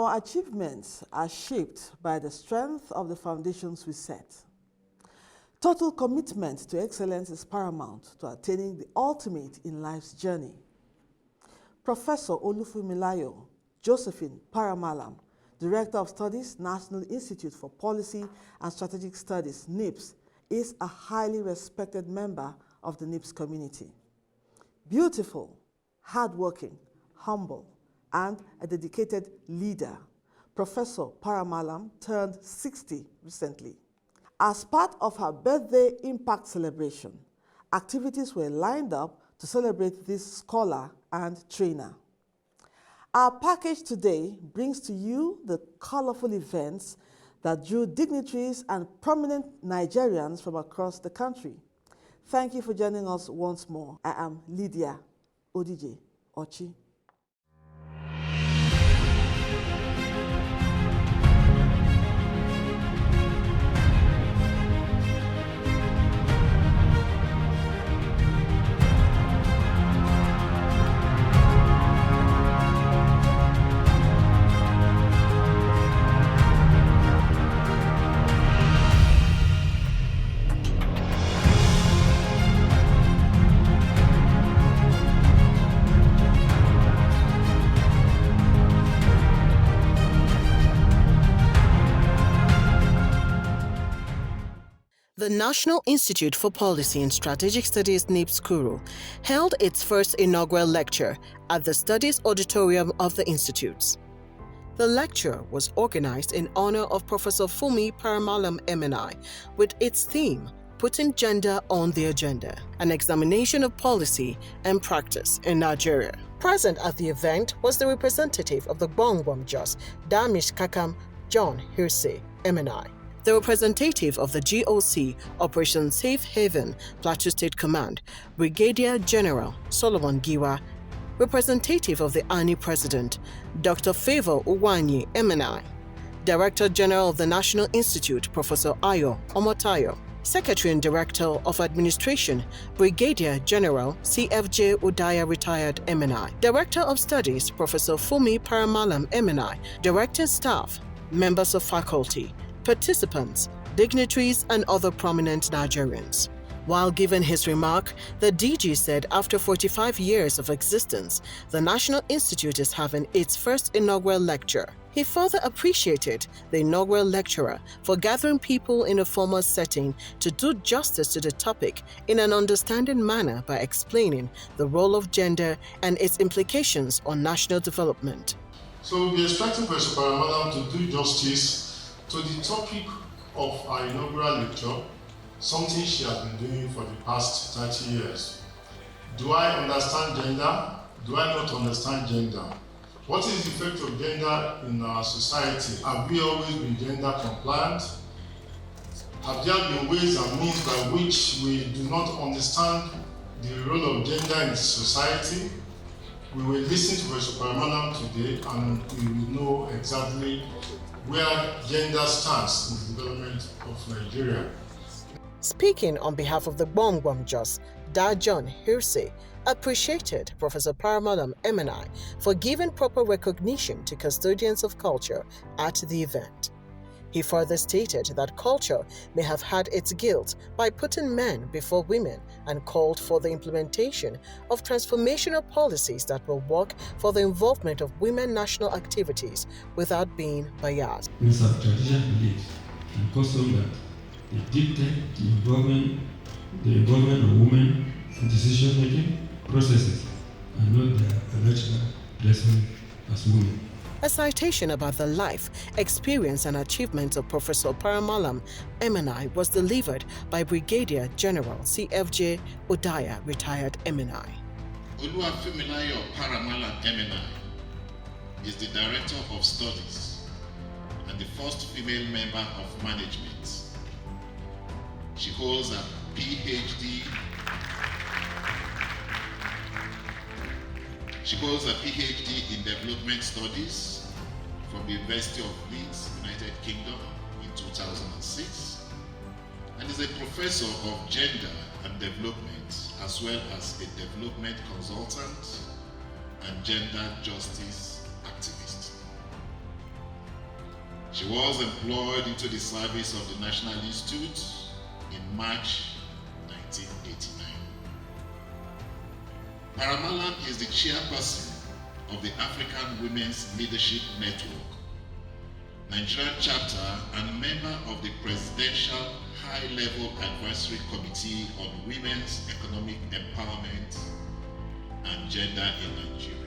Our achievements are shaped by the strength of the foundations we set. Total commitment to excellence is paramount to attaining the ultimate in life's journey. Professor Olufumilayo Josephine Paramalam, Director of Studies, National Institute for Policy and Strategic Studies, NIPSS, is a highly respected member of the NIPSS community. Beautiful, hardworking, humble, and a dedicated leader, Professor Paramalam turned 60 recently. As part of her birthday impact celebration, activities were lined up to celebrate this scholar and trainer. Our package today brings to you the colorful events that drew dignitaries and prominent Nigerians from across the country. Thank you for joining us once more. I am Lydia Odije Ochi. The National Institute for Policy and Strategic Studies NIPSS Kuru held its first inaugural lecture at the Studies Auditorium of the Institutes. The lecture was organized in honor of Professor Fumi Paramalam MNI with its theme, Putting Gender on the Agenda, an examination of policy and practice in Nigeria. Present at the event was the representative of the Gbongbom Jos, Damish Kakam John Hirse MNI. The representative of the GOC, Operation Safe Haven, Plateau State Command, Brigadier General Solomon Giwa, representative of the ANI President, Dr. Favor Uwanyi MNI, Director General of the National Institute, Professor Ayo Omotayo, Secretary and Director of Administration, Brigadier General CFJ Udaya Retired MNI, Director of Studies, Professor Fumi Paramalam MNI, Directing Staff, members of faculty, participants, dignitaries, and other prominent Nigerians. While giving his remark, the DG said after 45 years of existence, the National Institute is having its first inaugural lecture. He further appreciated the inaugural lecturer for gathering people in a formal setting to do justice to the topic in an understanding manner by explaining the role of gender and its implications on national development. So we're expecting Professor Paramalam to do justice to the topic of our inaugural lecture, something she has been doing for the past 30 years. Do I understand gender? Do I not understand gender? What is the effect of gender in our society? Have we always been gender compliant? Have there been ways and means by which we do not understand the role of gender in society? We will listen to Professor Paramalam today and we will know exactly where gender stands in the development of Nigeria. Speaking on behalf of the Gbongbom Jos, Da John Hirse appreciated Professor Paramalam MNI for giving proper recognition to custodians of culture at the event. He further stated that culture may have had its guilt by putting men before women and called for the implementation of transformational policies that will work for the involvement of women national activities without being biased. It's a traditional belief and custom that they dictate the involvement of women in decision-making processes and not their alleged blessing as women. A citation about the life, experience, and achievements of Professor Paramalam MNI was delivered by Brigadier General CFJ Udaya, retired MNI. Oluwafumilayo Paramalam MNI is the Director of Studies and the first female member of management. She holds a PhD. She holds a PhD in Development Studies from the University of Leeds, United Kingdom in 2006, and is a professor of gender and development, as well as a development consultant and gender justice activist. She was employed into the service of the National Institute in March 1989. Paramalam is the chairperson of the African Women's Leadership Network, Nigerian chapter, and member of the Presidential High-Level Advisory Committee on Women's Economic Empowerment and Gender in Nigeria.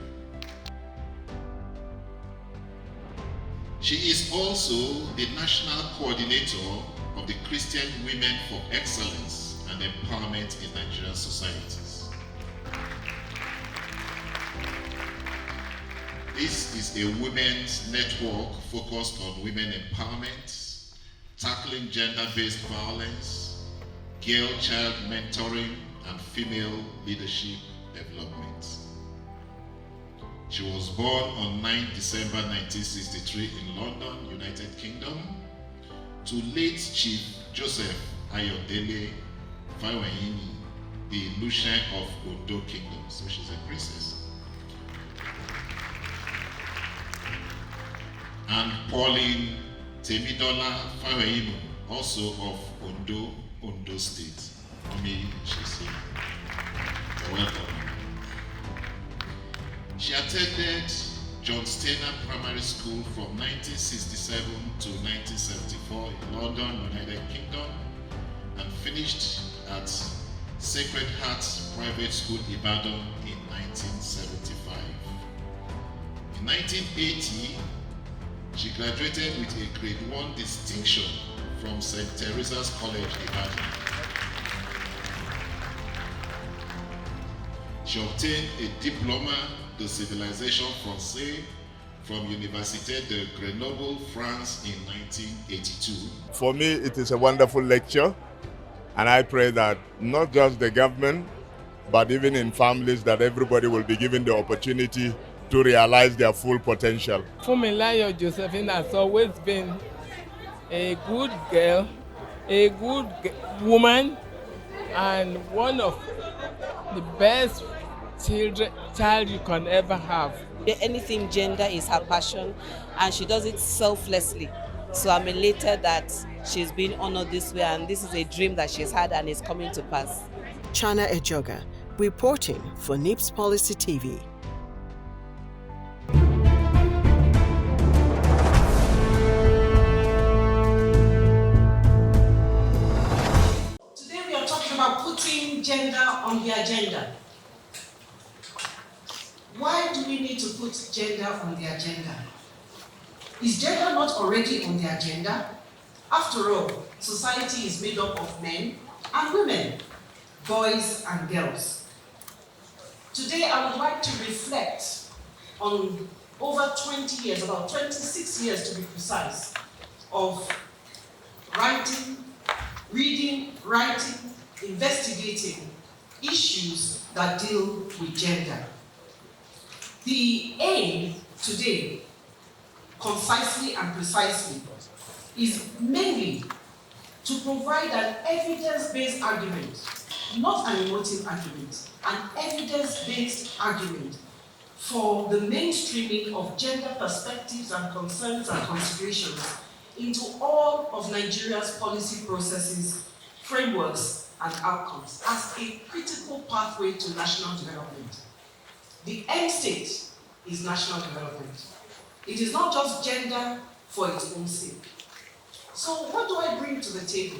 She is also the National Coordinator of the Christian Women for Excellence and Empowerment in Nigerian Societies. This is a women's network focused on women empowerment, tackling gender-based violence, girl-child mentoring, and female leadership development. She was born on 9 December 1963 in London, United Kingdom, to late Chief Joseph Ayodele Faweyini, the Lushen of Ondo Kingdom, so she's a princess. And Pauline Temidola Faweyini, also of Ondo State. Mommy, she's here. You're welcome. She attended John Steiner Primary School from 1967 to 1974 in London, United Kingdom, and finished at Sacred Heart Private School, Ibadan in 1975. In 1980, she graduated with a Grade 1 distinction from St. Teresa's College, Ibadan. She obtained a diploma de civilisation française from Université de Grenoble, France in 1982. For me, it is a wonderful lecture, and I pray that not just the government, but even in families, that everybody will be given the opportunity to realize their full potential. Fumilayo Josephine has always been a good girl, a good woman, and one of the best child you can ever have. Anything gender is her passion, and she does it selflessly. So I'm elated that she's being honored this way, and this is a dream that she's had and is coming to pass. Chana Ejoga, reporting for NIPSS Policy TV. Today we are talking about putting gender on the agenda. Why do we need to put gender on the agenda? Is gender not already on the agenda? After all, society is made up of men and women, boys and girls. Today I would like to reflect on over 20 years, about 26 years to be precise, of reading, writing, investigating issues that deal with gender. The aim today, concisely and precisely, is mainly to provide an evidence-based argument, not an emotive argument, an evidence-based argument for the mainstreaming of gender perspectives and concerns and considerations into all of Nigeria's policy processes, frameworks, and outcomes as a critical pathway to national development. The end state is national development. It is not just gender for its own sake. So what do I bring to the table?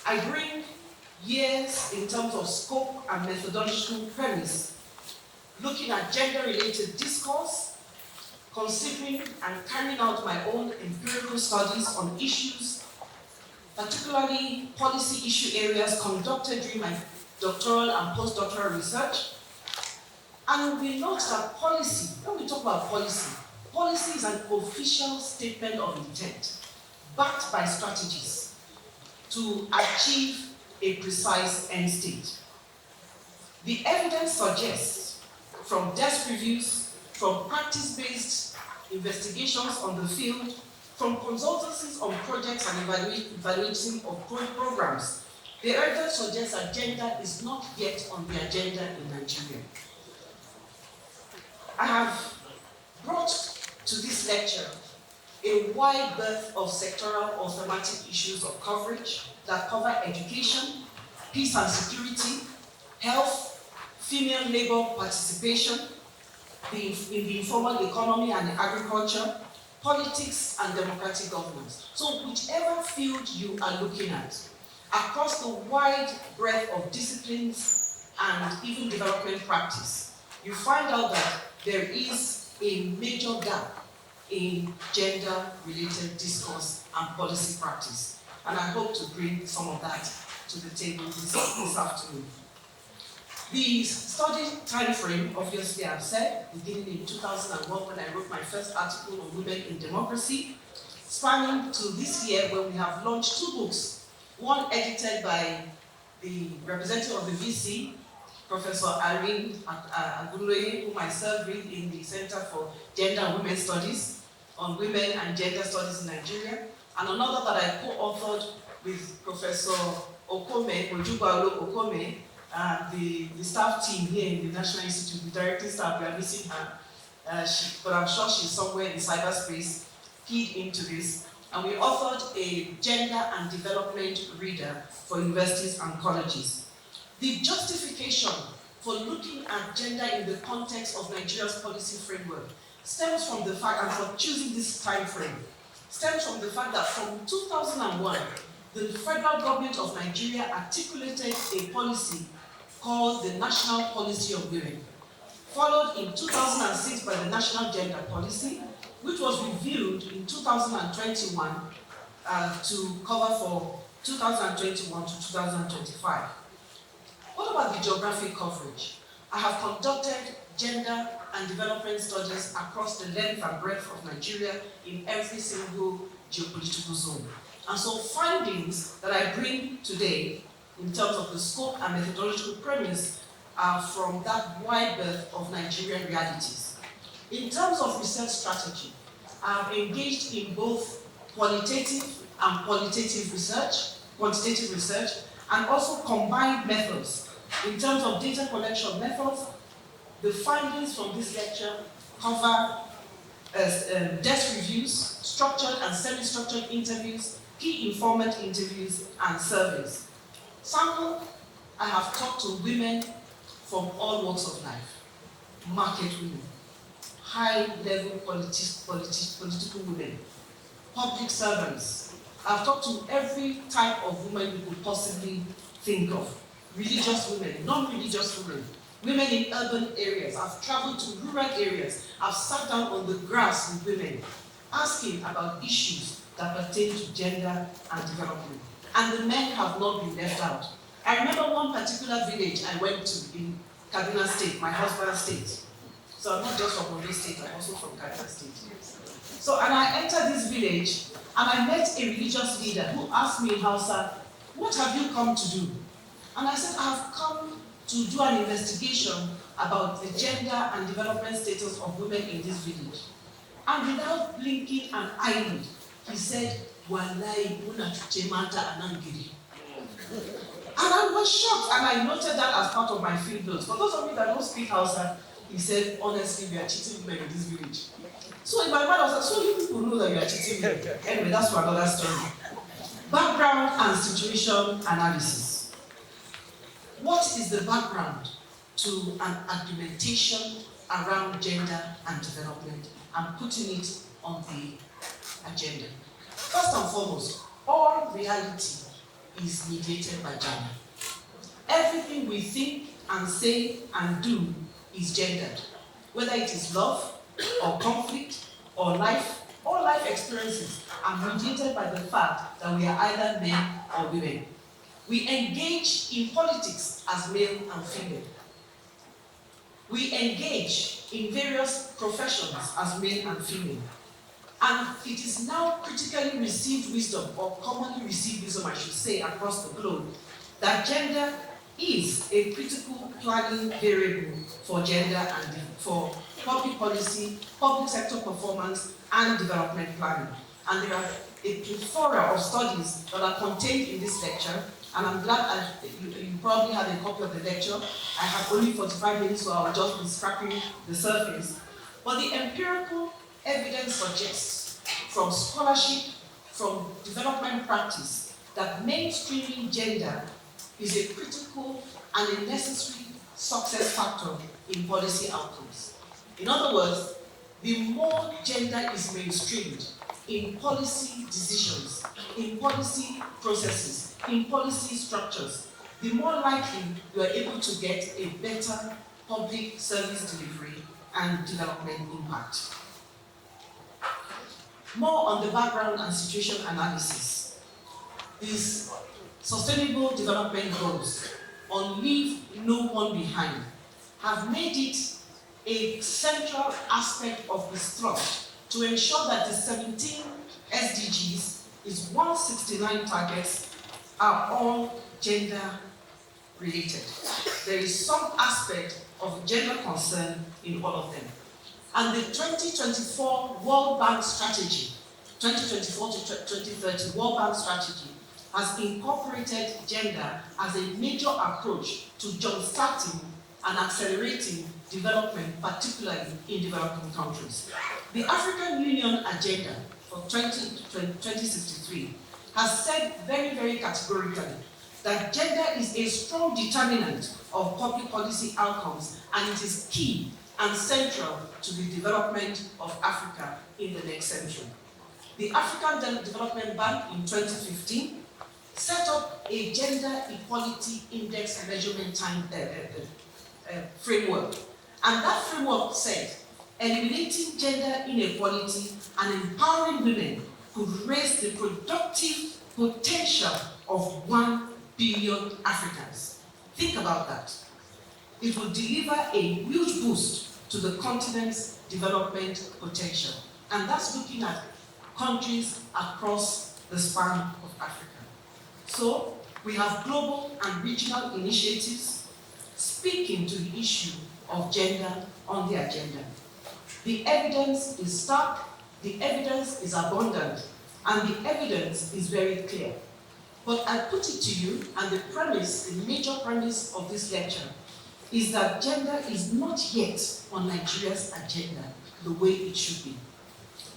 I bring years in terms of scope and methodological premise, looking at gender-related discourse, considering and carrying out my own empirical studies on issues, particularly policy issue areas conducted during my doctoral and postdoctoral research. And we note that policy, when we talk about policy, policy is an official statement of intent, backed by strategies to achieve a precise end state. The evidence suggests, from desk reviews, from practice-based investigations on the field, from consultancies on projects and evaluation of programs, the evidence suggests that gender is not yet on the agenda in Nigeria. I have brought to this lecture a wide berth of sectoral or thematic issues of coverage that cover education, peace and security, health, female labor participation, in the informal economy and agriculture, politics and democratic governance. So whichever field you are looking at, across the wide breadth of disciplines and even development practice, you find out that there is a major gap in gender-related discourse and policy practice. And I hope to bring some of that to the table this afternoon. The study time frame, obviously I've said, beginning in 2001 when I wrote my first article on women in democracy, spanning to this year when we have launched 2 books, one edited by the representative of the VC, Professor Irene Agunloye, whom I served with in the Center for Gender and Women Studies on Women and Gender Studies in Nigeria, and another that I co-authored with Professor Okome, Ojubalo Okome, the staff team here in the National Institute, the directing staff, we are missing her, but I'm sure she's somewhere in cyberspace, keyed into this. And we authored a gender and development reader for universities and colleges. The justification for looking at gender in the context of Nigeria's policy framework stems from the fact, and for choosing this time frame, stems from the fact that from 2001, the federal government of Nigeria articulated a policy called the National Policy of Women, followed in 2006 by the National Gender Policy, which was reviewed in 2021 to cover for 2021 to 2025. What about the geographic coverage? I have conducted gender and development studies across the length and breadth of Nigeria in every single geopolitical zone. And so findings that I bring today in terms of the scope and methodological premise are from that wide berth of Nigerian realities. In terms of research strategy, I've engaged in both qualitative and quantitative research, and also combined methods. In terms of data collection methods, the findings from this lecture cover desk reviews, structured and semi-structured interviews, key informant interviews, and surveys. Sample, I have talked to women from all walks of life, market women, high-level political women, public servants. I've talked to every type of woman you could possibly think of. Religious women, non-religious women, women in urban areas. I've traveled to rural areas. I've sat down on the grass with women, asking about issues that pertain to gender and development. And the men have not been left out. I remember one particular village I went to in Kaduna State, my husband's state. So I'm not just from Ondo State, I'm also from Kaduna State. So, and I entered this village, and I met a religious leader who asked me in Hausa, "What have you come to do?" And I said, "I've come to do an investigation about the gender and development status of women in this village." And without blinking an eyelid, he said, "Wallahi, una chemata anangiri." And I was shocked, and I noted that as part of my field notes. For those of you that don't speak Hausa, he said, "Honestly, we are cheating women in this village." So in my mind, I was like, so you people know that we are cheating women. Anyway, that's for another story. Background and situation analysis. What is the background to an argumentation around gender and development and putting it on the agenda? First and foremost, all reality is mediated by gender. Everything we think and say and do is gendered, whether it is love or conflict or life experiences are mediated by the fact that we are either men or women. We engage in politics as male and female. We engage in various professions as male and female. And it is now critically received wisdom, or commonly received wisdom, I should say, across the globe, that gender is a critical planning variable for gender and for public policy, public sector performance, and development planning. And there are a plethora of studies that are contained in this lecture, and I'm glad you probably had a copy of the lecture. I have only 45 minutes, so I'll just be scratching the surface. But the empirical evidence suggests from scholarship, from development practice, that mainstreaming gender is a critical and a necessary success factor in policy outcomes. In other words, the more gender is mainstreamed in policy decisions, in policy processes, in policy structures, the more likely you are able to get a better public service delivery and development impact. More on the background and situation analysis. These Sustainable Development Goals on Leave No One Behind have made it a central aspect of this thrust to ensure that the 17 SDGs, is 169 targets, are all gender related. There is some aspect of gender concern in all of them. And the 2024 World Bank Strategy, 2024 to 2030 World Bank Strategy, has incorporated gender as a major approach to jumpstarting and accelerating development, particularly in developing countries. The African Union Agenda for 2063 has said very, very categorically that gender is a strong determinant of public policy outcomes, and it is key and central to the development of Africa in the next century. The African Development Bank in 2015 set up a gender equality index measurement framework. And that framework said eliminating gender inequality and empowering women could raise the productive potential of 1 billion Africans. Think about that. It will deliver a huge boost to the continent's development potential. And that's looking at countries across the span of Africa. So we have global and regional initiatives speaking to the issue of gender on the agenda. The evidence is stark, the evidence is abundant, and the evidence is very clear. But I put it to you, and the premise, the major premise of this lecture, is that gender is not yet on Nigeria's agenda the way it should be.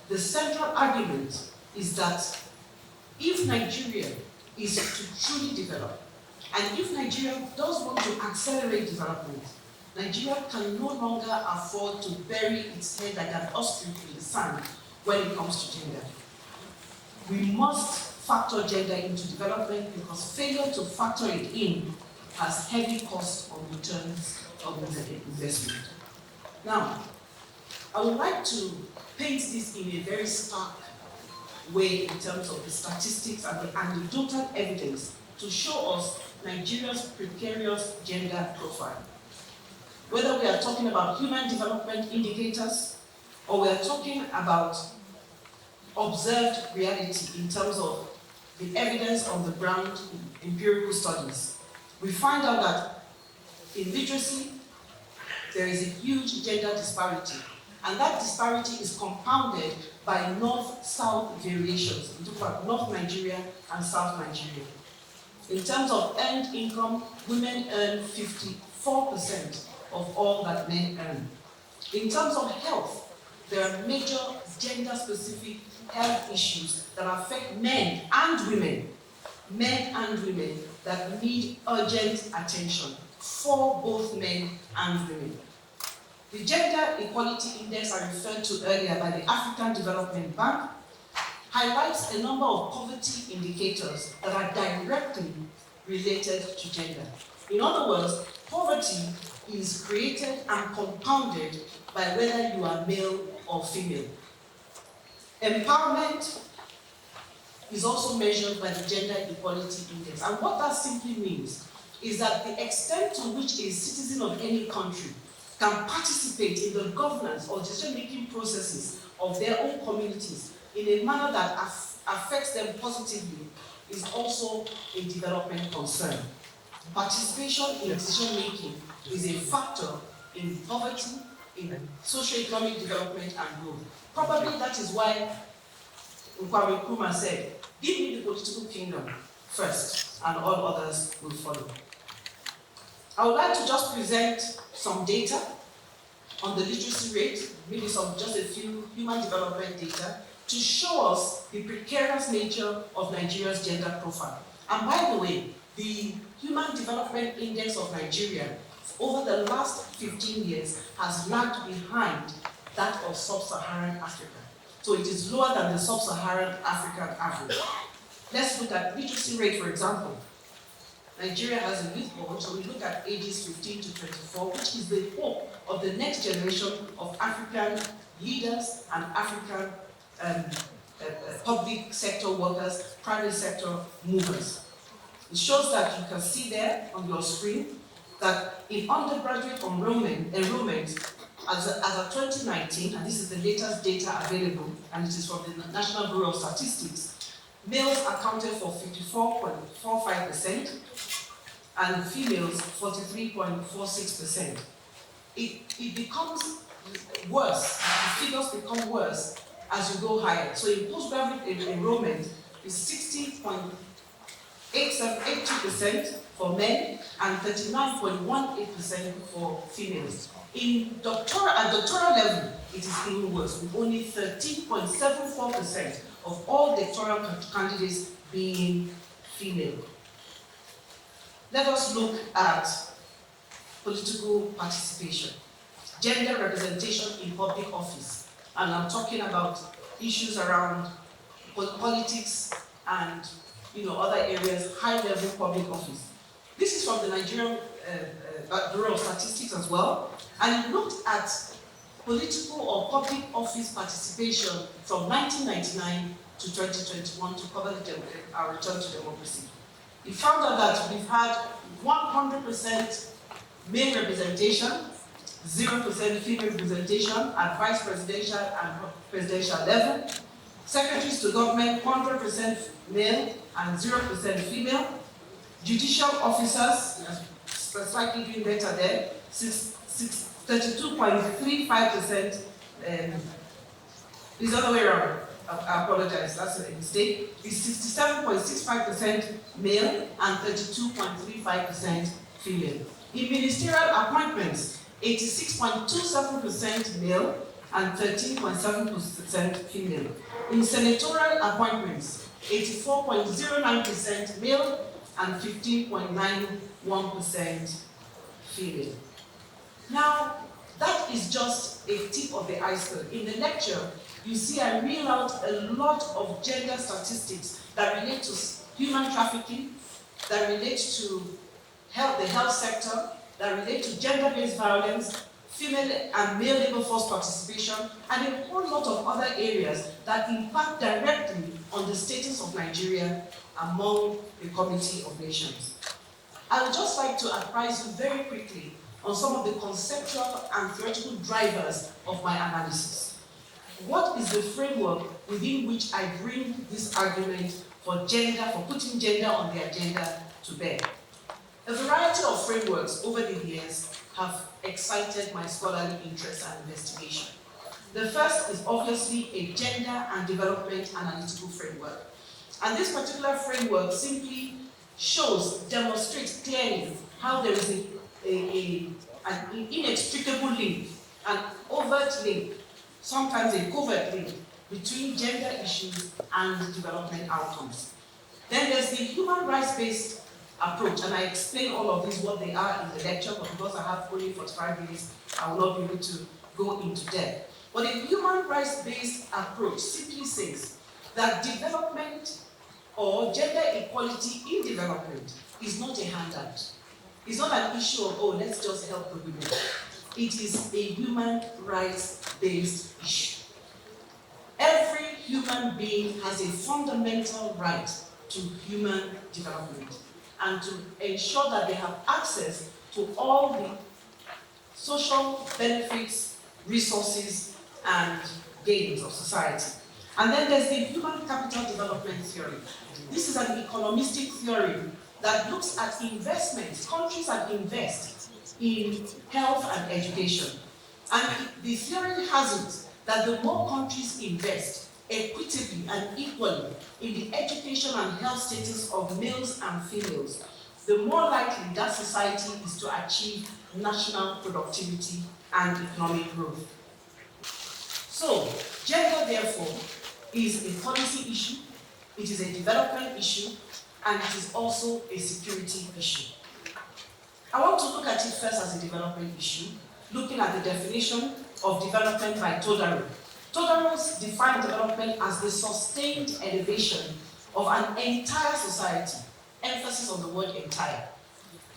The central argument is that if Nigeria is to truly develop, and if Nigeria does want to accelerate development, Nigeria can no longer afford to bury its head like an ostrich in the sand when it comes to gender. We must factor gender into development, because failure to factor it in has heavy cost on returns of investment. Now, I would like to paint this in a very stark way in terms of the statistics and the anecdotal evidence to show us Nigeria's precarious gender profile. Whether we are talking about human development indicators, or we are talking about observed reality in terms of the evidence on the ground in empirical studies, we find out that in literacy, there is a huge gender disparity. And that disparity is compounded by north-south variations. We talk about North Nigeria and South Nigeria. In terms of earned income, women earn 54% of all that men earn. In terms of health, there are major gender-specific health issues that affect men and women that need urgent attention for both men and women. The Gender Equality Index I referred to earlier by the African Development Bank highlights a number of poverty indicators that are directly related to gender. In other words, poverty is created and compounded by whether you are male or female. Empowerment is also measured by the Gender Equality Index. And what that simply means is that the extent to which a citizen of any country can participate in the governance or decision-making processes of their own communities in a manner that affects them positively is also a development concern. Participation in decision-making is a factor in poverty, in socio-economic development and growth. Probably that is why Kwame Nkrumah said, "Give me the political kingdom first, and all others will follow." I would like to just present some data on the literacy rate, maybe just a few human development data to show us the precarious nature of Nigeria's gender profile. And by the way, the Human Development Index of Nigeria over the last 15 years has lagged behind that of sub-Saharan Africa. So it is lower than the sub-Saharan African average. Let's look at literacy rate, for example. Nigeria has a youth board, so we look at ages 15 to 24, which is the hope of the next generation of African leaders and African public sector workers, private sector movers. It shows that you can see there on your screen that in undergraduate enrollment as of 2019, and this is the latest data available, and it is from the National Bureau of Statistics, males accounted for 54.45% and females 43.46%. It becomes worse, the figures become worse as you go higher. So in postgraduate enrollment is 60.82% for men and 39.18% for females. At doctoral level, it is even worse, with only 13.74% of all doctoral candidates being female. Let us look at political participation, gender representation in public office. And I'm talking about issues around politics and other areas, high-level public office. This is from the Nigerian Bureau of Statistics as well, and it looked at political or public office participation from 1999 to 2021 to cover our return to democracy. It found out that we've had 100% male representation, 0% female representation at vice presidential and presidential level. Secretaries to government, 100% male and 0% female. Judicial officers, slightly doing better there, 32.35%, is the other way around. I apologize, that's a mistake. It's 67.65% male and 32.35% female. In ministerial appointments, 86.27% male and 13.7% female. In senatorial appointments, 84.09% male and 15.91% female. Now, that is just a tip of the iceberg. In the lecture, you see I reel out a lot of gender statistics that relate to human trafficking, that relate to the health sector, that relate to gender-based violence, female and male labor force participation, and a whole lot of other areas that impact directly on the status of Nigeria among the Community of Nations. I would just like to apprise you very quickly on some of the conceptual and theoretical drivers of my analysis. What is the framework within which I bring this argument for gender, for putting gender on the agenda to bear? A variety of frameworks over the years have excited my scholarly interest and investigation. The first is obviously a gender and development analytical framework. And this particular framework simply demonstrates clearly how there is an inextricable link, an overt link, sometimes a covert link, between gender issues and development outcomes. Then there's the human rights-based approach, and I explain all of these, what they are in the lecture, but because I have only 45 minutes, I will not be able to go into depth. But a human rights-based approach simply says that development or gender equality in development is not a handout. It's not an issue of, oh, let's just help the women. It is a human rights-based issue. Every human being has a fundamental right to human development and to ensure that they have access to all the social benefits, resources, and gains of society. And then there's the human capital development theory. This is an economistic theory that looks at investments, countries that invest in health and education. And the theory has it that the more countries invest equitably and equally in the education and health status of males and females, the more likely that society is to achieve national productivity and economic growth. So, gender, therefore, is a policy issue, it is a development issue, and it is also a security issue. I want to look at it first as a development issue, looking at the definition of development by Todaro. Todaros define development as the sustained elevation of an entire society, emphasis on the word entire,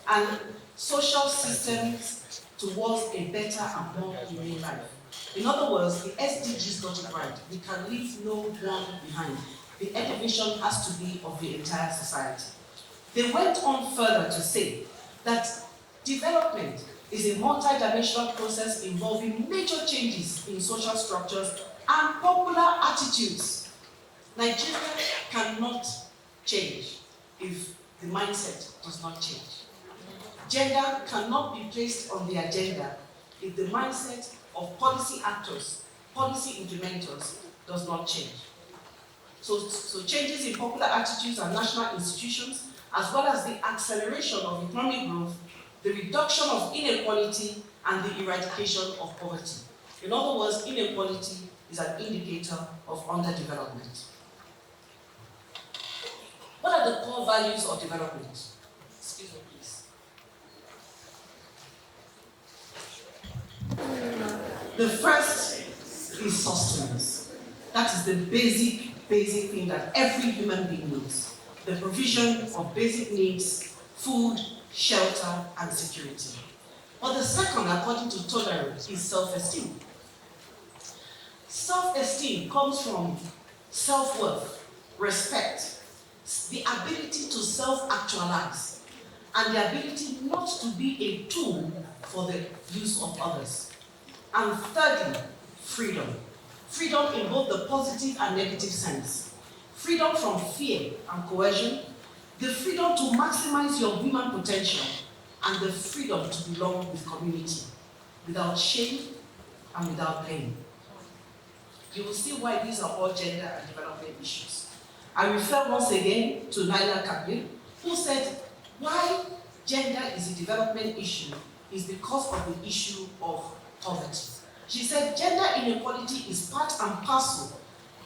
and social systems towards a better and more humane life. In other words, the SDGs got it right. We can leave no one behind. The elevation has to be of the entire society. They went on further to say that development is a multidimensional process involving major changes in social structures and popular attitudes. Nigeria cannot change if the mindset does not change. Gender cannot be placed on the agenda if the mindset of policy actors, policy implementers, does not change. So changes in popular attitudes and national institutions, as well as the acceleration of economic growth, the reduction of inequality, and the eradication of poverty. In other words, inequality is an indicator of underdevelopment. What are the core values of development? Excuse me, please. The first is sustenance. That is the basic thing that every human being needs. The provision of basic needs, food, shelter, and security. But the second, according to Todaro, is self-esteem. Self-esteem comes from self-worth, respect, the ability to self-actualize, and the ability not to be a tool for the use of others. And thirdly, freedom. Freedom in both the positive and negative sense. Freedom from fear and coercion, the freedom to maximize your human potential, and the freedom to belong with community, without shame and without pain. You will see why these are all gender and development issues. I refer once again to Naila Kabir, who said why gender is a development issue is because of the issue of poverty. She said gender inequality is part and parcel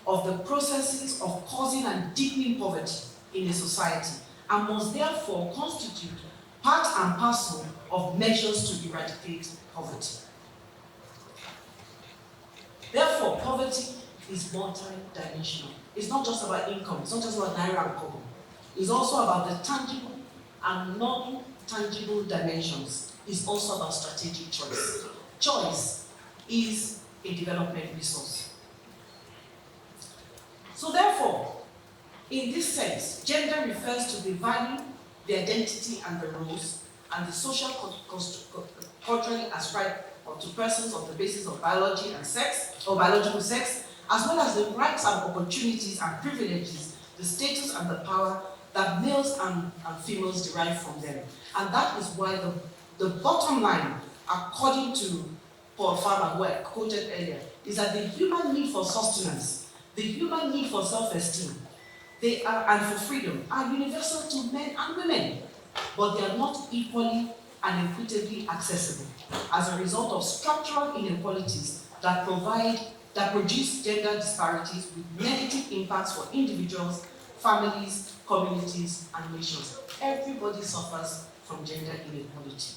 of the processes of causing and deepening poverty in a society, and must therefore constitute part and parcel of measures to eradicate poverty. Therefore, poverty is multi-dimensional. It's not just about income, it's not just about naira and kobo. It's also about the tangible and non-tangible dimensions. It's also about strategic choice. Choice is a development resource. So therefore, in this sense, gender refers to the value, the identity, and the roles, and the social culturally ascribed to persons on the basis of biology and sex, or biological sex, as well as the rights and opportunities and privileges, the status and the power that males and females derive from them. And that is why the bottom line, according to Paul Farmer, who I quoted earlier, is that the human need for sustenance, the human need for self-esteem, and for freedom are universal to men and women, but they are not equally and equitably accessible as a result of structural inequalities that produce gender disparities with negative impacts for individuals, families, communities, and nations. Everybody suffers from gender inequality.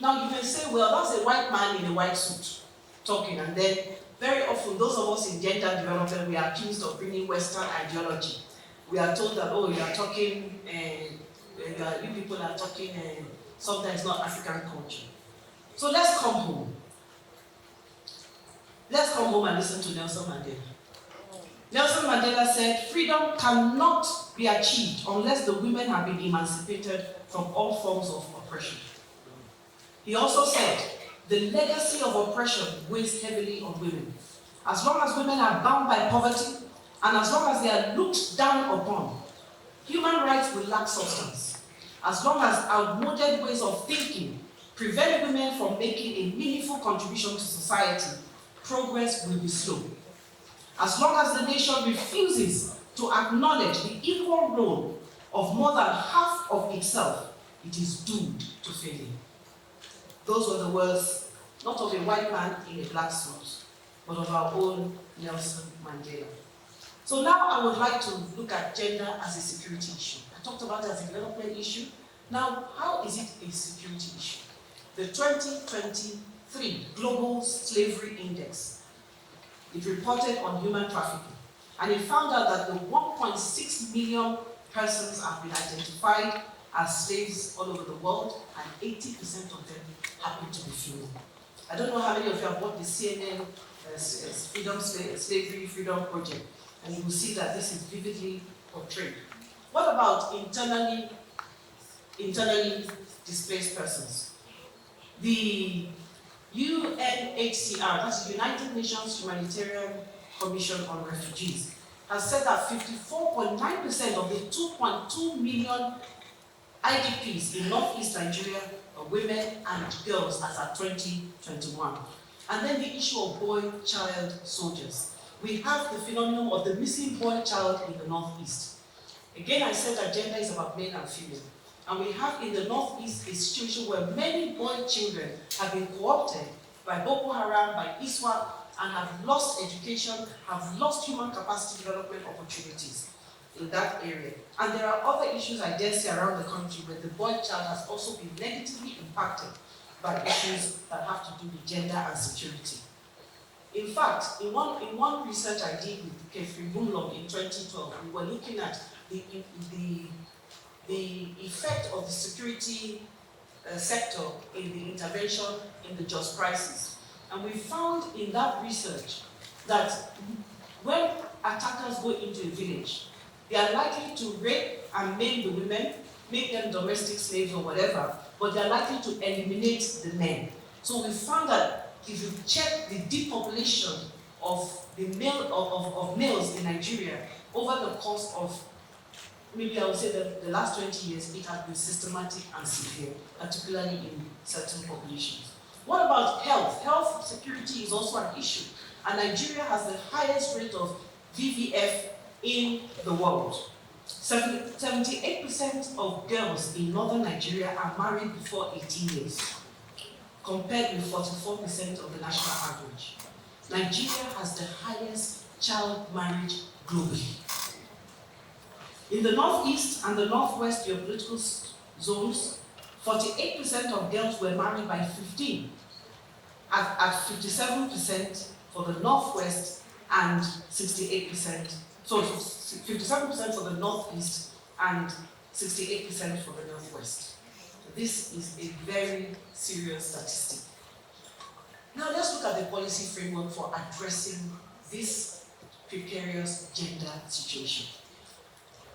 Now you may say, well, that's a white man in a white suit talking, and then very often those of us in gender development, we are accused of bringing Western ideology. We are told that, oh, you are talking, you people are talking, sometimes not African culture. So let's come home. Let's come home and listen to Nelson Mandela. Nelson Mandela said, freedom cannot be achieved unless the women have been emancipated from all forms of oppression. He also said, the legacy of oppression weighs heavily on women. As long as women are bound by poverty, and as long as they are looked down upon, human rights will lack substance. As long as outmoded ways of thinking prevent women from making a meaningful contribution to society, progress will be slow. As long as the nation refuses to acknowledge the equal role of more than half of itself, it is doomed to failure. Those were the words, not of a white man in a black suit, but of our own Nelson Mandela. So now I would like to look at gender as a security issue. I talked about it as a development issue. Now, how is it a security issue? The 2023 Global Slavery Index, it reported on human trafficking, and it found out that the 1.6 million persons have been identified as slaves all over the world, and 80% of them happen to be female. I don't know how many of you have watched the CNN Slavery Freedom Project, and you will see that this is vividly portrayed. What about internally displaced persons? The UNHCR, that's the United Nations Humanitarian Commission on Refugees, has said that 54.9% of the 2.2 million IDPs in Northeast Nigeria are women and girls as at 2021. And then the issue of boy-child soldiers. We have the phenomenon of the missing boy child in the Northeast. Again, I said that gender is about male and female. And we have in the Northeast a situation where many boy children have been co-opted by Boko Haram, by ISWAP, and have lost education, have lost human capacity development opportunities in that area. And there are other issues I dare say around the country where the boy child has also been negatively impacted by issues that have to do with gender and security. In fact, in one research I did with Kefri Bumlong in 2012, we were looking at the effect of the security sector in the intervention in the just crisis. And we found in that research that when attackers go into a village, they are likely to rape and maim the women, make them domestic slaves or whatever, but they are likely to eliminate the men. So we found that if you check the depopulation of males in Nigeria over the course of, maybe I would say the last 20 years, it has been systematic and severe, particularly in certain populations. What about health? Health security is also an issue, and Nigeria has the highest rate of VVF in the world. 78% of girls in northern Nigeria are married before 18 years, compared with 44% of the national average. Nigeria has the highest child marriage globally. In the northeast and the northwest geopolitical zones, 48% of girls were married by 15, at 57% for the northwest and 68%. So 57% for the northeast and 68% for the northwest. This is a very serious statistic. Now let's look at the policy framework for addressing this precarious gender situation.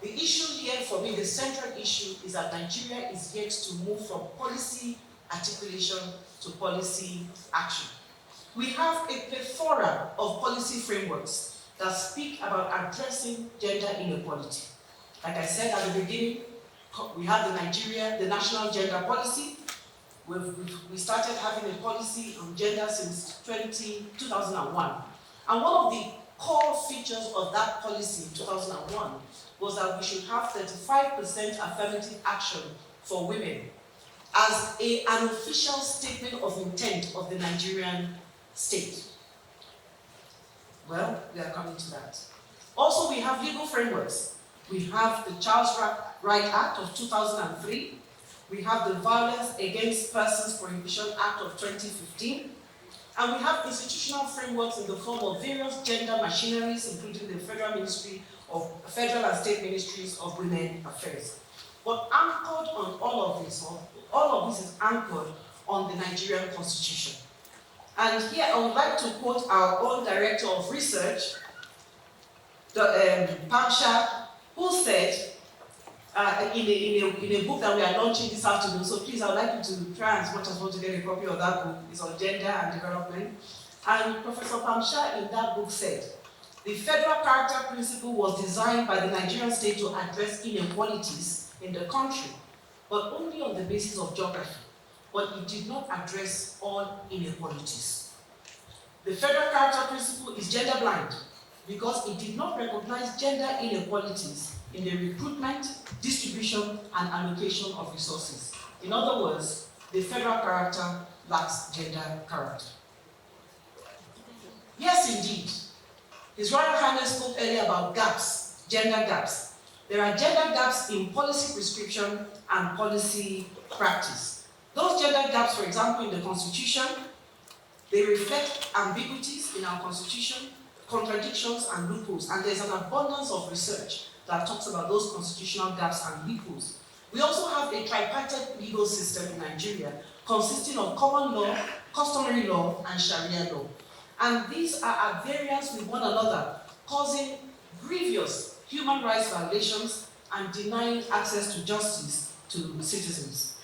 The issue here for me, the central issue, is that Nigeria is yet to move from policy articulation to policy action. We have a plethora of policy frameworks that speak about addressing gender inequality. Like I said at the beginning, we have the National Gender Policy. We started having a policy on gender since 2001. And one of the core features of that policy in 2001 was that we should have 35% affirmative action for women as an official statement of intent of the Nigerian state. Well, we are coming to that. Also, we have legal frameworks. We have the Child Rights Act of 2003. We have the Violence Against Persons Prohibition Act of 2015. And we have institutional frameworks in the form of various gender machineries, including the Federal and State Ministries of Women Affairs. But anchored on all of this is anchored on the Nigerian Constitution. And here I would like to quote our own Director of Research, Pam Sharp, who said in a book that we are launching this afternoon, so please I would like you to try as much as possible to get a copy of that book. It's on gender and development. And Professor Pam Sharp in that book said, the federal character principle was designed by the Nigerian state to address inequalities in the country, but only on the basis of geography. But it did not address all inequalities. The federal character principle is gender blind because it did not recognize gender inequalities in the recruitment, distribution, and allocation of resources. In other words, the federal character lacks gender character. Yes, indeed. His Royal Highness spoke earlier about gaps, gender gaps. There are gender gaps in policy prescription and policy practice. Those gender gaps, for example, in the Constitution, they reflect ambiguities in our Constitution, contradictions and loopholes, and there's an abundance of research that talks about those constitutional gaps and loopholes. We also have a tripartite legal system in Nigeria consisting of common law, customary law, and Sharia law. And these are at variance with one another, causing grievous human rights violations and denying access to justice to citizens.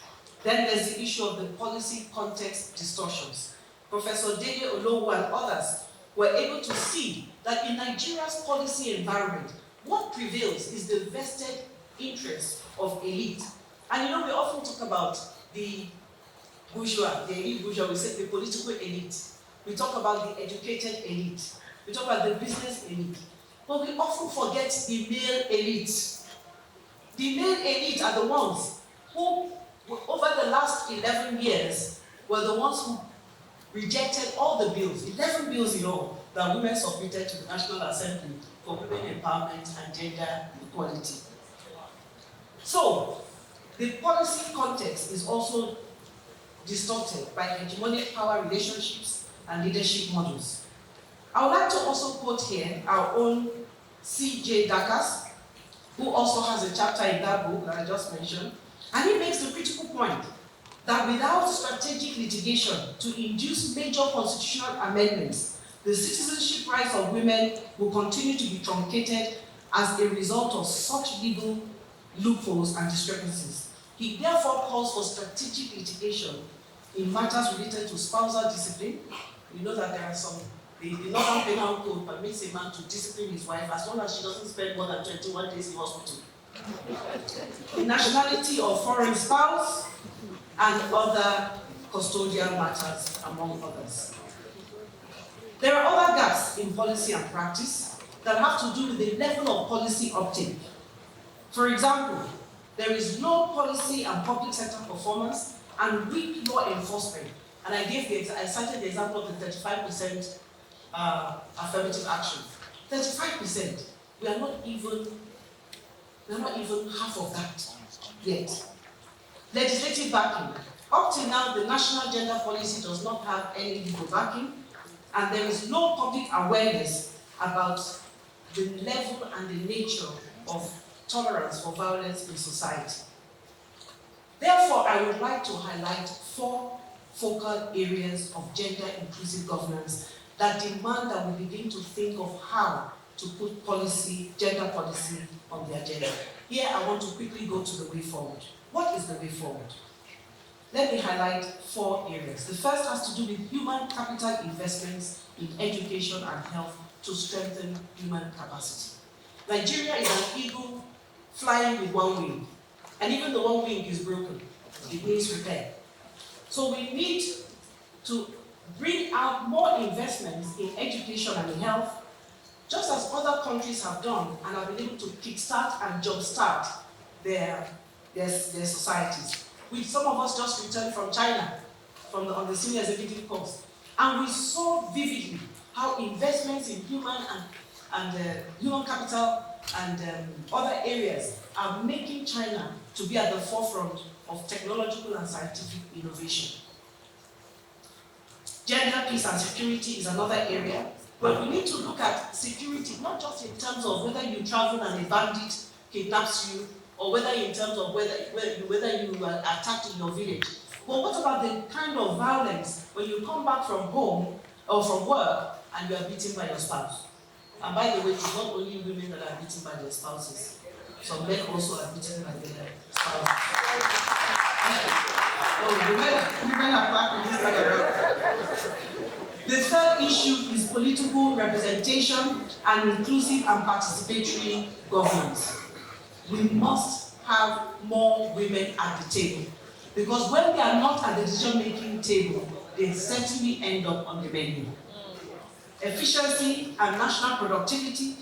Then there's the issue of the policy context distortions. Professor Dede Olowo and others were able to see that in Nigeria's policy environment, what prevails is the vested interest of elite. And you know, we often talk about the bourgeois, the elite bourgeois, we say the political elite. We talk about the educated elite. We talk about the business elite. But we often forget the male elite. The male elite are the ones who, over the last 11 years, were the ones who rejected all the bills, 11 bills in all, that women submitted to the National Assembly for women empowerment and gender equality. So, the policy context is also distorted by hegemonic power relationships and leadership models. I would like to also quote here our own C.J. Dakas, who also has a chapter in that book that I just mentioned, and he makes the critical point that without strategic litigation to induce major constitutional amendments, the citizenship rights of women will continue to be truncated as a result of such legal loopholes and discrepancies. He therefore calls for strategic litigation in matters related to spousal discipline. You know that there are some, the Northern Penal Code permits a man to discipline his wife as long as she doesn't spend more than 21 days in hospital. The nationality of foreign spouse, and other custodial matters, among others. There are other gaps in policy and practice that have to do with the level of policy uptake. For example, there is low policy and public sector performance and weak law enforcement. And I cited the example of the 35% affirmative action. 35%. We are not even half of that yet. Legislative backing. Up till now, the national gender policy does not have any legal backing, and there is no public awareness about the level and the nature of tolerance for violence in society. Therefore, I would like to highlight 4 focal areas of gender-inclusive governance that demand that we begin to think of how to put policy, gender policy, on the agenda. Here, I want to quickly go to the way forward. What is the way forward? Let me highlight 4 areas. The first has to do with human capital investments in education and health to strengthen human capacity. Nigeria is an eagle flying with one wing, and even the one wing is broken. It needs repair. So we need to bring out more investments in education and in health, just as other countries have done and have been able to kickstart and jumpstart their societies. Some of us just returned from China on the senior executive course, and we saw vividly how investments in human capital and other areas are making China to be at the forefront of technological and scientific innovation. Gender, peace, and security is another area, but we need to look at security not just in terms of whether you travel and a bandit kidnaps you, or whether in terms of whether you were attacked in your village. But what about the kind of violence when you come back from home or from work and you are beaten by your spouse? And by the way, it's not only women that are beaten by their spouses. Some men also are beaten by their spouses. Women are back in this area. The third issue is political representation and inclusive and participatory governance. We must have more women at the table, because when they are not at the decision-making table, they certainly end up on the menu. Efficiency and national productivity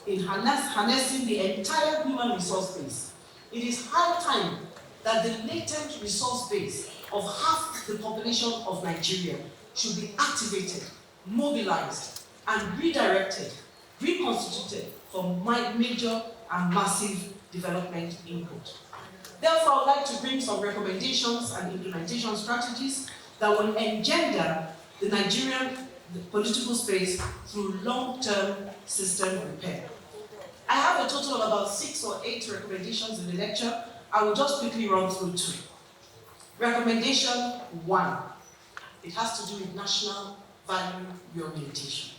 in harnessing the entire human resource base. It is high time that the latent resource base of half the population of Nigeria should be activated, mobilized, and redirected reconstituted for major and massive development input. Therefore, I would like to bring some recommendations and implementation strategies that will engender the Nigerian political space through long-term system repair. I have a total of about 6 or 8 recommendations in the lecture. I will just quickly run through 2. Recommendation 1. It has to do with national value reorientation.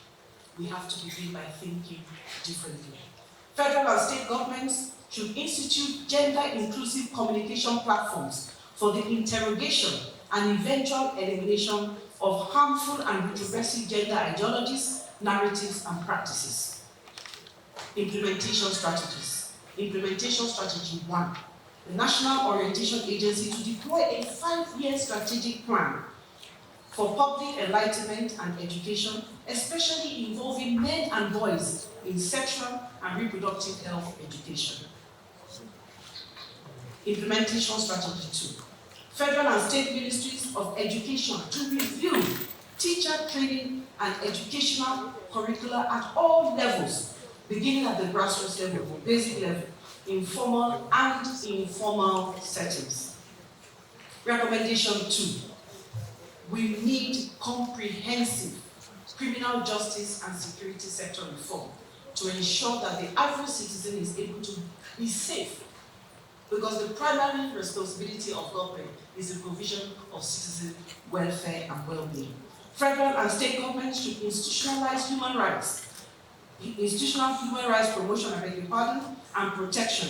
We have to begin by thinking differently. Federal and state governments should institute gender-inclusive communication platforms for the interrogation and eventual elimination of harmful and retrogressive gender ideologies, narratives, and practices. Implementation strategies. Implementation strategy 1. The National Orientation Agency to deploy a 5-year strategic plan for public enlightenment and education, especially involving men and boys in sexual and reproductive health education. Implementation strategy 2. Federal and state ministries of education to review teacher training and educational curricula at all levels, beginning at the grassroots level, basic level, informal and informal settings. Recommendation 2. We need comprehensive criminal justice and security sector reform to ensure that the average citizen is able to be safe, because the primary responsibility of government is the provision of citizen welfare and well-being. Federal and state governments should institutionalize human rights, institutional human rights promotion, and protection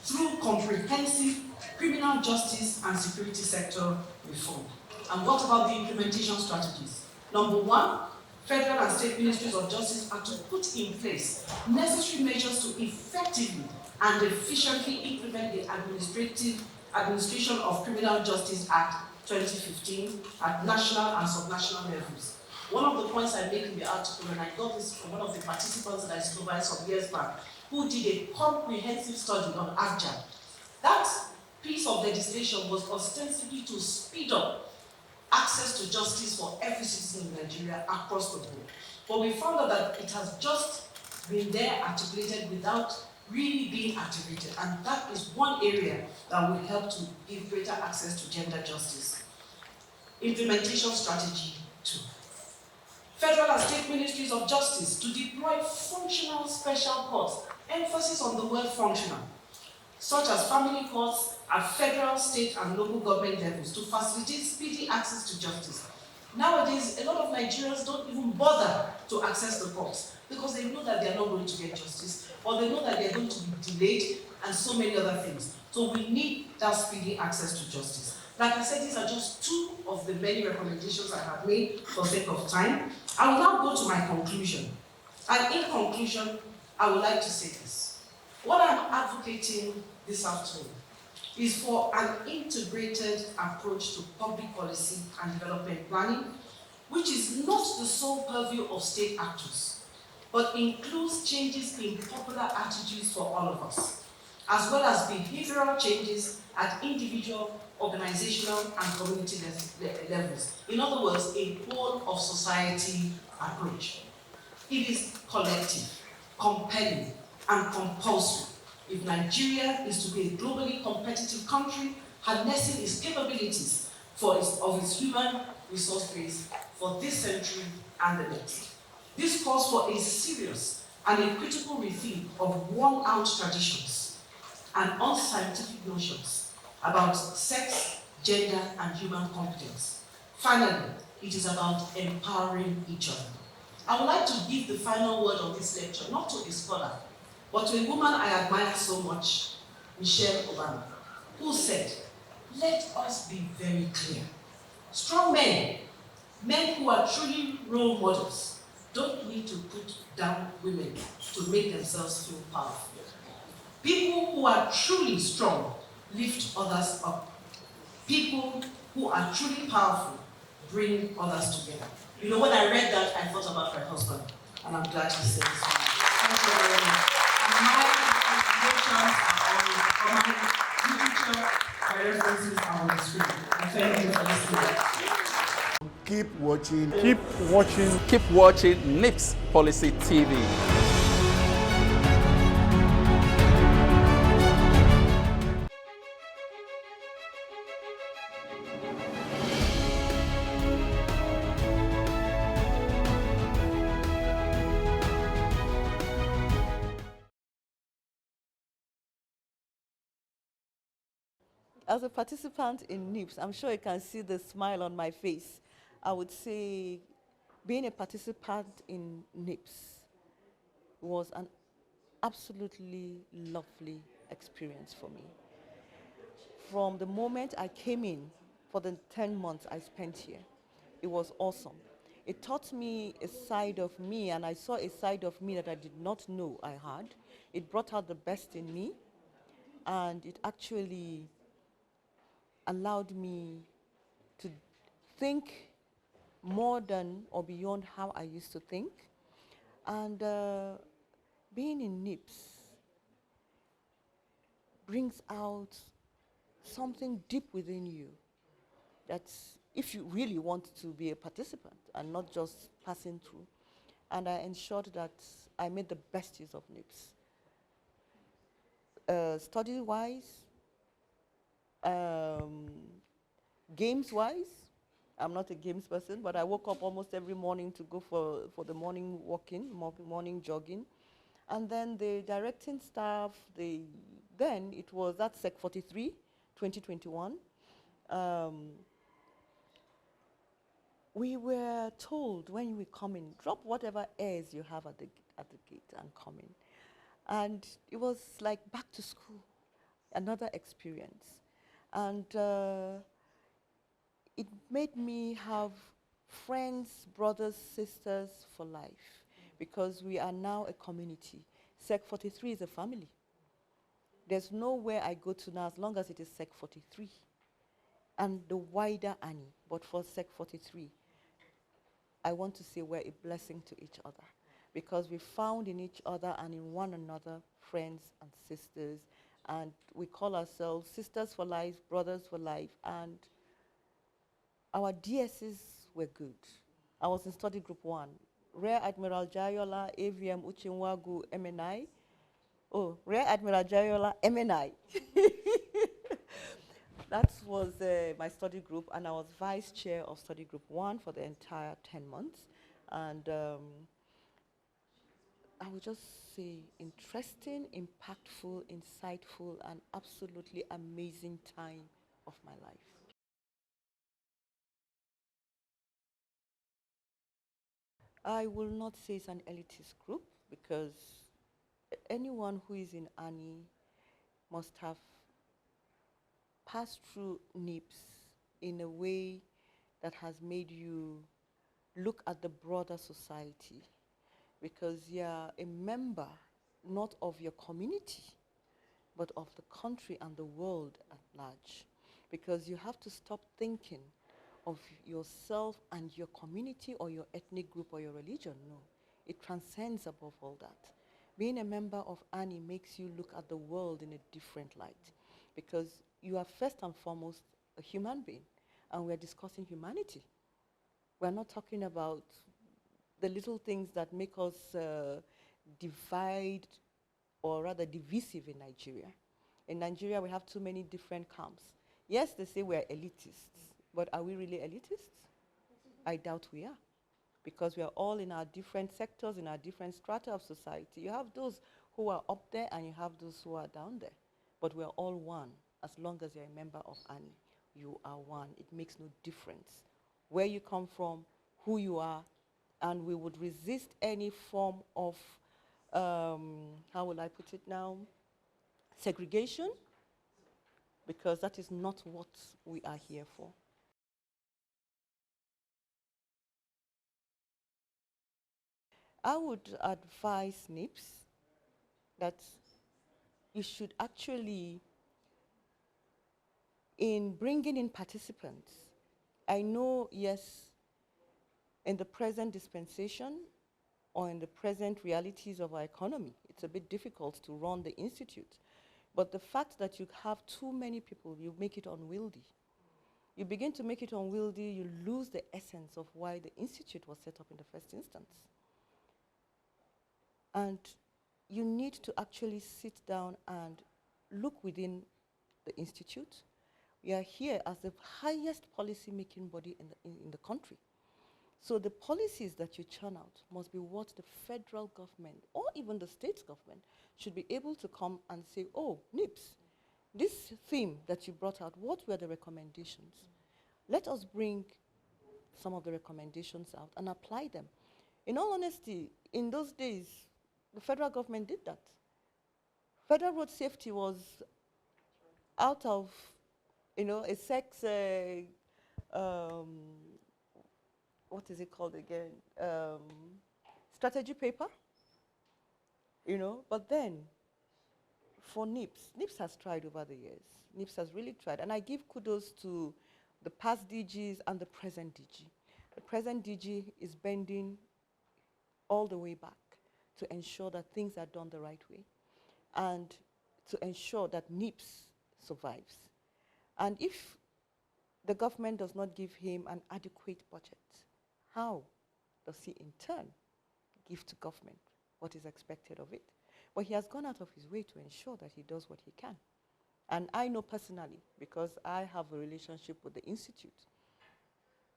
through comprehensive criminal justice and security sector reform. And what about the implementation strategies? Number 1, federal and state ministries of justice are to put in place necessary measures to effectively and efficiently implement the Administration of Criminal Justice Act 2015 at national and subnational levels. One of the points I make in the article, and I got this from one of the participants that I supervised some years back, who did a comprehensive study on ABJA. That piece of legislation was ostensibly to speed up access to justice for every citizen in Nigeria across the board. But we found out that it has just been there articulated without really being activated, and that is one area that will help to give greater access to gender justice. Implementation strategy 2. Federal and state ministries of justice to deploy functional special courts, emphasis on the word functional, such as family courts at federal, state, and local government levels to facilitate speedy access to justice. Nowadays, a lot of Nigerians don't even bother to access the courts because they know that they are not going to get justice, or they know that they are going to be delayed, and so many other things. So we need that speedy access to justice. Like I said, these are just 2 of the many recommendations I have made for sake of time. I will now go to my conclusion. And in conclusion, I would like to say this. What I'm advocating this afternoon is for an integrated approach to public policy and development planning, which is not the sole purview of state actors, but includes changes in popular attitudes for all of us, as well as behavioral changes at individual, organizational, and community levels. In other words, a whole of society approach. It is collective, compelling, and compulsory if Nigeria is to be a globally competitive country, harnessing its capabilities of its human resource base for this century and the next. This calls for a serious and a critical rethink of worn-out traditions and unscientific notions about sex, gender, and human competence. Finally, it is about empowering each other. I would like to give the final word on this lecture, not to a scholar, but to a woman I admire so much, Michelle Obama, who said, "Let us be very clear. Strong men, men who are truly role models, don't need to put down women to make themselves feel powerful. People who are truly strong lift others up. People who are truly powerful bring others together." You know, when I read that, I thought about my husband, and I'm glad he said this. Thank you very much. And my recommendations are on my literature, my references are on the screen. I thank you for listening. Keep watching. Keep watching. Keep watching NIPSS Policy TV. As a participant in NIPSS, I'm sure you can see the smile on my face. I would say being a participant in NIPSS was an absolutely lovely experience for me. From the moment I came in, for the 10 months I spent here, it was awesome. It taught me a side of me, and I saw a side of me that I did not know I had. It brought out the best in me, and it actually allowed me to think more than or beyond how I used to think. And being in NIPSS brings out something deep within you that if you really want to be a participant and not just passing through. And I ensured that I made the best use of NIPSS. Study-wise, games-wise, I'm not a games person, but I woke up almost every morning to go for the morning walking, morning jogging. And then the directing staff, then it was at Sec 43, 2021. We were told when we come in, drop whatever airs you have at the gate and come in. And it was like back to school, another experience. And it made me have friends, brothers, sisters for life, because we are now a community. Sec 43 is a family. There's nowhere I go to now as long as it is Sec 43 and the wider Annie, but for Sec 43, I want to say we're a blessing to each other, because we found in each other and in one another friends and sisters, and we call ourselves sisters for life, brothers for life, and our DSs were good. I was in study group 1. Rear Admiral Jayola, AVM Uchenwagu, MNI. Oh, Rear Admiral Jayola, MNI. That was my study group, and I was vice chair of study group 1 for the entire 10 months. And I would just say interesting, impactful, insightful, and absolutely amazing time of my life. I will not say it's an elitist group, because anyone who is in ANI must have passed through NIPSS in a way that has made you look at the broader society, because you're a member not of your community, but of the country and the world at large, because you have to stop thinking of yourself and your community or your ethnic group or your religion. No, it transcends above all that. Being a member of ANI makes you look at the world in a different light, because you are first and foremost a human being, and we're discussing humanity. We're not talking about the little things that make us divide, or rather divisive in Nigeria. In Nigeria, we have too many different camps. Yes, they say we're elitists, but are we really elitists? I doubt we are, because we are all in our different sectors, in our different strata of society. You have those who are up there, and you have those who are down there. But we're all one. As long as you're a member of ANI, you are one. It makes no difference where you come from, who you are, and we would resist any form of, how will I put it now, segregation, because that is not what we are here for. I would advise NIPSS that you should actually, in bringing in participants, I know, yes, in the present dispensation or in the present realities of our economy, it's a bit difficult to run the institute. But the fact that you have too many people, you make it unwieldy. You begin to make it unwieldy, you lose the essence of why the institute was set up in the first instance. And you need to actually sit down and look within the institute. We are here as the highest policy-making body in the country. So the policies that you churn out must be what the federal government or even the state government should be able to come and say, oh, NIPSS, this theme that you brought out, what were the recommendations? Let us bring some of the recommendations out and apply them. In all honesty, in those days, the federal government did that. Federal road safety was out of, a sex, what is it called again? Strategy paper, but then for NIPSS has tried over the years. NIPSS has really tried, and I give kudos to the past DGs and the present DG. The present DG is bending all the way back to ensure that things are done the right way and to ensure that NIPSS survives. And if the government does not give him an adequate budget, how does he in turn give to government what is expected of it? But he has gone out of his way to ensure that he does what he can. And I know personally, because I have a relationship with the Institute,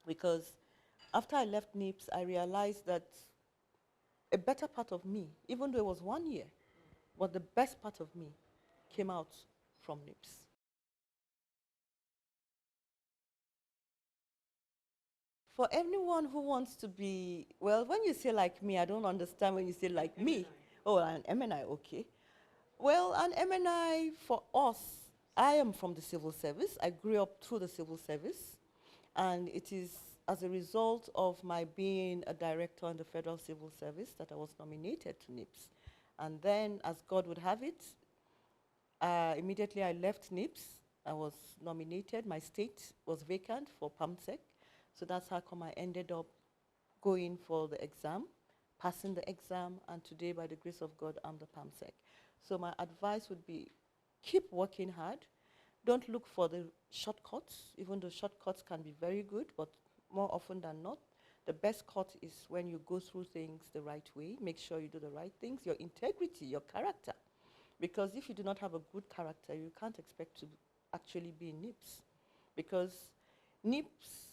because after I left NIPSS, I realized that a better part of me, even though it was 1 year, but the best part of me came out from NIPSS. For anyone who wants to be, well, when you say like me, I don't understand when you say like me. Oh, an MNI, okay. Well, an MNI for us, I am from the civil service. I grew up through the civil service, and it is as a result of my being a director in the Federal Civil Service that I was nominated to NIPSS. And then, as God would have it, immediately I left NIPSS. I was nominated. My state was vacant for PAMSEC. So that's how come I ended up going for the exam, passing the exam, and today, by the grace of God, I'm the PAMSEC. So my advice would be, keep working hard. Don't look for the shortcuts, even though shortcuts can be very good, but more often than not, the best cut is when you go through things the right way. Make sure you do the right things, your integrity, your character. Because if you do not have a good character, you can't expect to actually be in NIPSS. Because NIPSS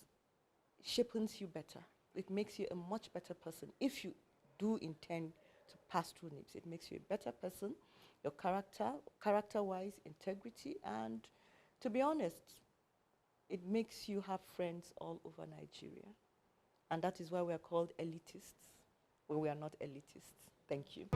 shapes you better. It makes you a much better person. If you do intend to pass through NIPSS, it makes you a better person, your character-wise, integrity, and to be honest, it makes you have friends all over Nigeria. And that is why we are called elitists, when we are not elitists. Thank you.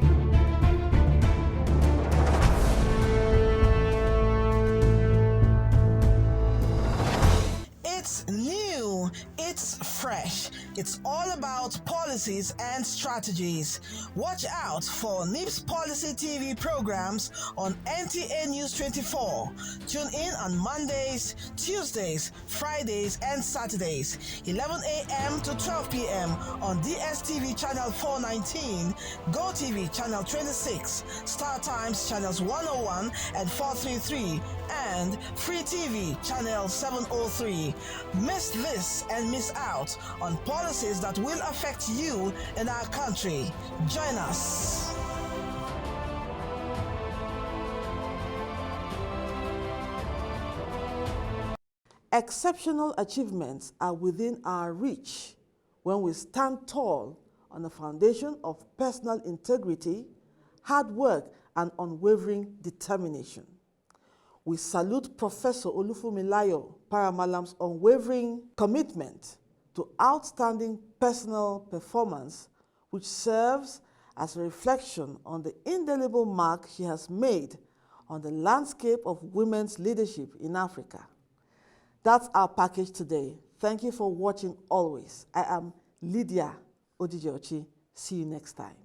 It's new, it's fresh, it's all about policies and strategies. Watch out for NIPSS Policy TV programs on NTA News 24. Tune in on Mondays, Tuesdays, Fridays, and Saturdays, 11 a.m. to 12 p.m. on DSTV Channel 419, GoTV Channel 26, Star Times Channels 101 and 433, and Free TV Channel 703. Miss this and miss out on policies that will affect you and our country. Join us. Exceptional achievements are within our reach when we stand tall on the foundation of personal integrity, hard work, and unwavering determination. We salute Professor Olufumilayo Paramalam's unwavering commitment to outstanding personal performance, which serves as a reflection on the indelible mark she has made on the landscape of women's leadership in Africa. That's our package today. Thank you for watching always. I am Lydia Odijochi. See you next time.